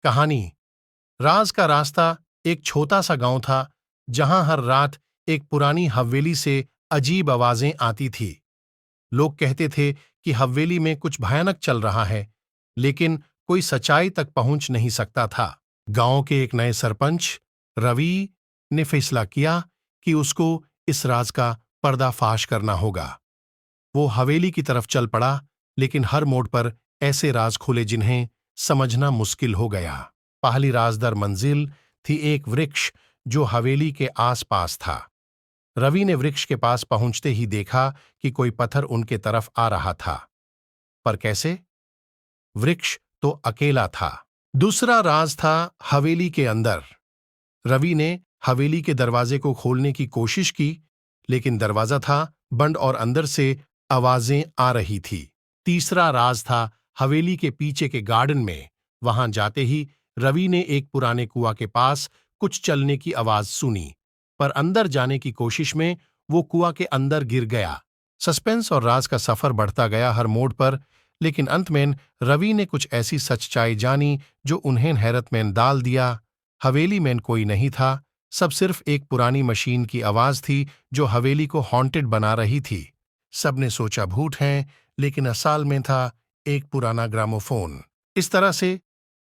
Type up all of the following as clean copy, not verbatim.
कहानी। राज का रास्ता एक छोटा सा गांव था जहां हर रात एक पुरानी हवेली से अजीब आवाजें आती थी। लोग कहते थे कि हवेली में कुछ भयानक चल रहा है, लेकिन कोई सच्चाई तक पहुंच नहीं सकता था। गांव के एक नए सरपंच रवि ने फैसला किया कि उसको इस राज का पर्दाफाश करना होगा। वो हवेली की तरफ चल पड़ा, लेकिन हर मोड़ पर ऐसे राज खुले जिन्हें समझना मुश्किल हो गया। पहली राजदर मंजिल थी एक वृक्ष जो हवेली के आसपास था। रवि ने वृक्ष के पास पहुंचते ही देखा कि कोई पत्थर उनके तरफ आ रहा था। पर कैसे? वृक्ष तो अकेला था। दूसरा राज था हवेली के अंदर। रवि ने हवेली के दरवाजे को खोलने की कोशिश की, लेकिन दरवाजा था बंद और अंदर से आवाजें आ रही थी। तीसरा राज था हवेली के पीछे के गार्डन में। वहां जाते ही रवि ने एक पुराने कुआं के पास कुछ चलने की आवाज सुनी, पर अंदर जाने की कोशिश में वो कुआं के अंदर गिर गया। सस्पेंस और राज का सफर बढ़ता गया हर मोड़ पर, लेकिन अंत में रवि ने कुछ ऐसी सच्चाई जानी जो उन्हें हैरत में डाल दिया। हवेली में कोई नहीं था, सब सिर्फ एक पुरानी मशीन की आवाज थी जो हवेली को हॉन्टेड बना रही थी। सबने सोचा भूत हैं, लेकिन असल में था एक पुराना ग्रामोफोन। इस तरह से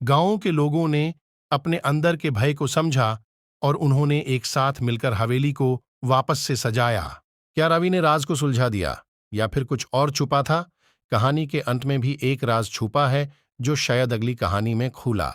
गांवों के लोगों ने अपने अंदर के भय को समझा और उन्होंने एक साथ मिलकर हवेली को वापस से सजाया। क्या रवि ने राज को सुलझा दिया, या फिर कुछ और छुपा था? कहानी के अंत में भी एक राज छुपा है जो शायद अगली कहानी में खुला।